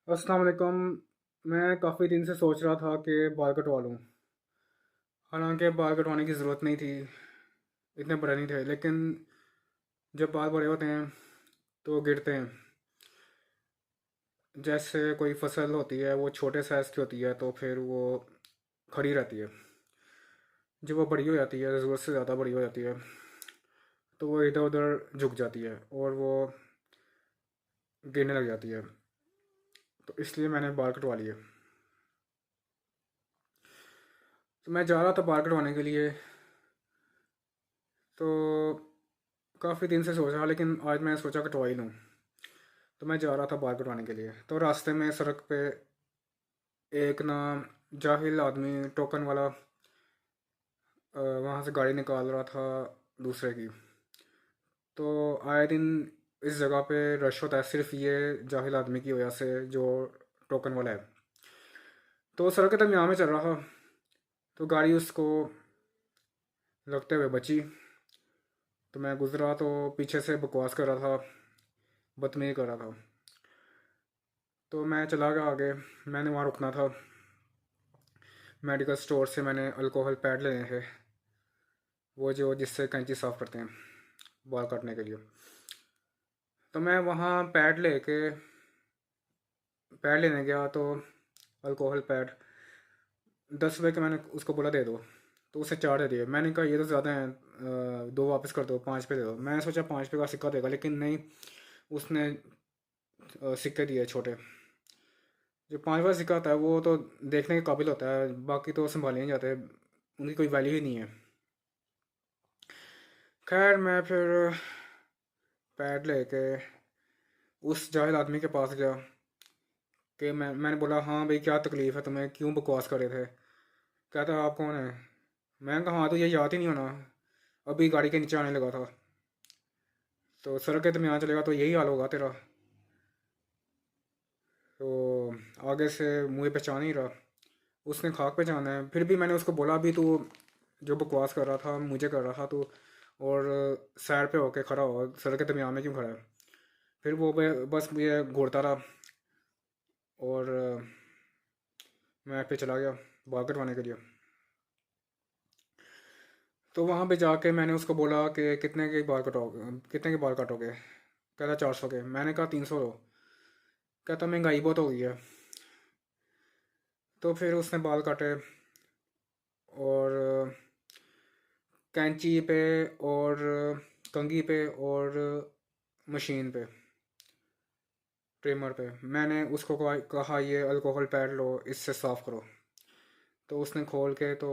अस्सलाम वालेकुम। मैं काफ़ी दिन से सोच रहा था कि बाल कटवा लूँ। हालांकि बाल कटवाने की ज़रूरत नहीं थी, इतने बड़े नहीं थे, लेकिन जब बाल बड़े होते हैं तो गिरते हैं। जैसे कोई फसल होती है, वो छोटे साइज़ की होती है तो फिर वो खड़ी रहती है। जब वो बड़ी हो जाती है, ज़रूरत से ज़्यादा बड़ी हो जाती है, तो वो इधर उधर झुक जाती है और वो गिरने लग जाती है। तो इसलिए मैंने बाल कटवा लिए। तो मैं जा रहा था बाल कटवाने के लिए, तो काफ़ी दिन से सोच रहा, लेकिन आज मैंने सोचा कटवा ही लूँ। तो मैं जा रहा था बाल कटवाने के लिए, तो रास्ते में सड़क पे एक ना जाहिल आदमी टोकन वाला वहाँ से गाड़ी निकाल रहा था दूसरे की। तो आए दिन इस जगह पे रश होता है सिर्फ ये जाहिल आदमी की वजह से, जो टोकन वाला है। तो सड़क के दरमियान में चल रहा था, तो गाड़ी उसको लगते हुए बची। तो मैं गुजरा तो पीछे से बकवास कर रहा था, बदतमीजी कर रहा था। तो मैं चला गया आगे। मैंने वहाँ रुकना था। मेडिकल स्टोर से मैंने अल्कोहल पैड लेने थे, वो जो जिससे कैंची साफ़ करते हैं बाल काटने के लिए। तो मैं वहाँ पैड लेने गया, तो अल्कोहल पैड 10 रुपये के मैंने उसको बोला दे दो, तो उसे 4 दे दिए। मैंने कहा ये तो ज़्यादा हैं, दो वापस कर दो, 5 पे दे दो। मैंने सोचा 5 पे का सिक्का देगा, लेकिन नहीं, उसने सिक्के दिए छोटे। जो 5 वाला सिक्का होता है वो तो देखने के काबिल होता है, बाकी तो संभाले नहीं जाते, उनकी कोई वैल्यू ही नहीं है। खैर मैं फिर पैड लेके उस जाहिल आदमी के पास गया कि मैंने बोला, हाँ भाई क्या तकलीफ़ है तुम्हें, क्यों बकवास कर रहे थे? कहता आप कौन है? मैंने कहा हाँ, तो ये याद ही नहीं होना, अभी गाड़ी के नीचे आने लगा था। तो सड़क के दरमियान चलेगा तो यही हाल होगा तेरा। तो आगे से मुझे पहचान ही रहा, उसने खाक पहचाना है। फिर भी मैंने उसको बोला, अभी तू जो बकवास कर रहा था मुझे कर रहा था तू, और सैर पे होके खड़ा हो, सड़क के दरमियान में क्यों खड़ा है? फिर वो बस मुझे घूरता रहा, और मैं फिर चला गया बाल कटवाने के लिए। तो वहाँ पे जाके मैंने उसको बोला कि कितने के बाल काटोगे? कहता 400 के। मैंने कहा 300 लो। कहता महंगाई बहुत हो गई है। तो फिर उसने बाल काटे, और कैंची पे, और कंघी पे, और मशीन पे, ट्रिमर पे मैंने उसको कहा ये अल्कोहल पैड लो, इससे साफ़ करो। तो उसने खोल के तो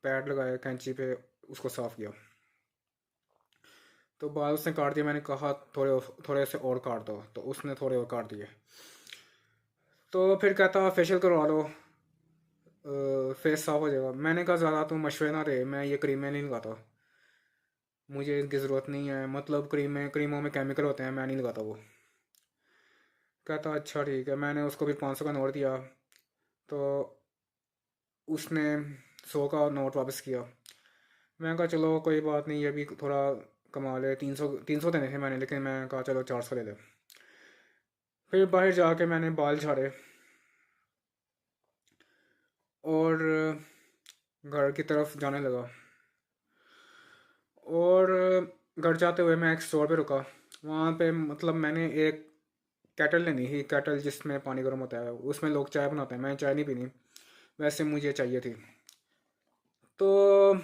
पैड लगाया कैंची पे, उसको साफ़ किया। तो बाल उसने काट दिया। मैंने कहा थोड़े थोड़े से और काट दो, तो उसने थोड़े और काट दिए। तो फिर कहता फेशियल करवा लो, फेस साफ हो जाएगा। मैंने कहा ज़्यादा तुम मशवरे ना दे, मैं ये क्रीमें नहीं लगाता, मुझे इसकी ज़रूरत नहीं है। मतलब क्रीमों में केमिकल होते हैं, मैं नहीं लगाता वो। कहता अच्छा ठीक है। मैंने उसको भी 500 का नोट दिया, तो उसने 100 का नोट वापस किया। मैंने कहा चलो कोई बात नहीं, ये भी थोड़ा कमा ले। 300 देने थे मैंने, लेकिन मैं कहा चलो 400 ले ले। फिर बाहर जाके मैंने बाल झाड़े, और घर की तरफ जाने लगा। और घर जाते हुए मैं एक स्टोर पे रुका। वहाँ पे मतलब मैंने एक केटल लेनी थी, केटल जिसमें पानी गर्म होता है, उसमें लोग चाय बनाते हैं, मैंने चाय नहीं पीनी, वैसे मुझे चाहिए थी। तो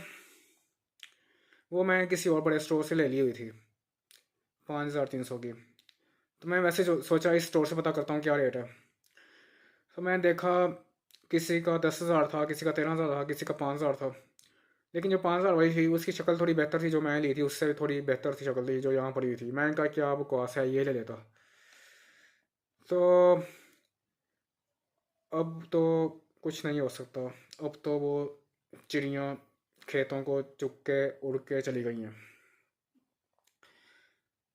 वो मैं किसी और बड़े स्टोर से ले ली हुई थी, 5300 की। तो मैं वैसे सोचा इस स्टोर से पता करता हूँ क्या रेट है। तो मैंने देखा, किसी का 10,000 था, किसी का 13,000 था, किसी का 5,000 था। लेकिन जो 5,000 वाली थी उसकी शक्ल थोड़ी बेहतर थी, जो मैंने ली थी उससे भी थोड़ी बेहतर थी शक्ल थी जो यहाँ पड़ी हुई थी। मैंने कहा क्या बकवास है, ये ले लेता। तो अब तो कुछ नहीं हो सकता। अब तो वो चिड़ियाँ खेतों को चुग के उड़ के चली गई हैं।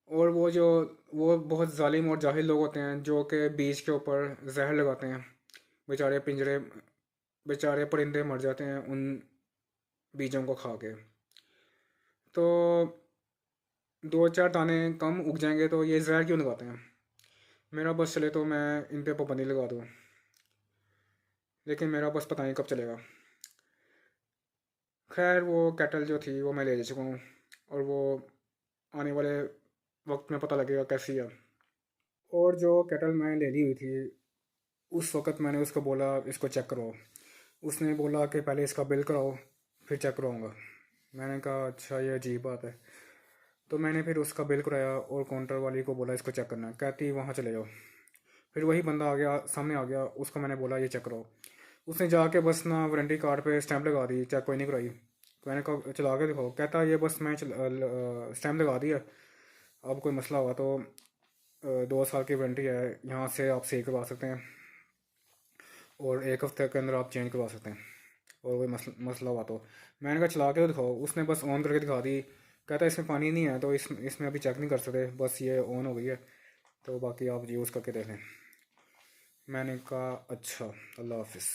और वो बहुत जालिम और जाहिल लोग होते हैं जो कि बीज के ऊपर जहर लगाते हैं। बेचारे पिंजरे बेचारे परिंदे मर जाते हैं उन बीजों को खा के। तो 2-4 दाने कम उग जाएंगे तो ये जहर क्यों लगाते हैं? मेरा बस चले तो मैं इन पे पाबंदी लगा दूँ, लेकिन मेरा बस पता नहीं कब चलेगा। खैर वो केटल जो थी वो मैं ले चुका हूँ, और वो आने वाले वक्त में पता लगेगा कैसी है। और जो केटल मैं ले ली हुई थी, उस वक्त मैंने उसको बोला इसको चेक करो। उसने बोला कि पहले इसका बिल कराओ फिर चेक कराऊँगा। मैंने कहा अच्छा, ये अजीब बात है। तो मैंने फिर उसका बिल कराया और काउंटर वाली को बोला इसको चेक करना है। कहती वहाँ चले जाओ। फिर वही बंदा आ गया, सामने आ गया, उसको मैंने बोला ये चेक कराओ। उसने जाके बस ना वारंटी कार्ड पे स्टैंप लगा दी, चेक कोई नहीं कराई। तो मैंने कहा चला के दिखाओ। कहता ये बस मैं स्टैंप लगा दी है, अब कोई मसला हुआ तो 2 साल की वारंटी है, यहाँ से आप सही करवा सकते हैं और 1 हफ्ते के अंदर आप चेंज करवा सकते हैं, और कोई मसला हुआ तो। मैंने कहा चला के तो दिखाओ। उसने बस ऑन करके दिखा दी। कहता इसमें पानी नहीं है तो इसमें अभी चेक नहीं कर सकते, बस ये ऑन हो गई है, तो बाकी आप यूज़ करके देख लें। मैंने कहा अच्छा, अल्लाह हाफिज़।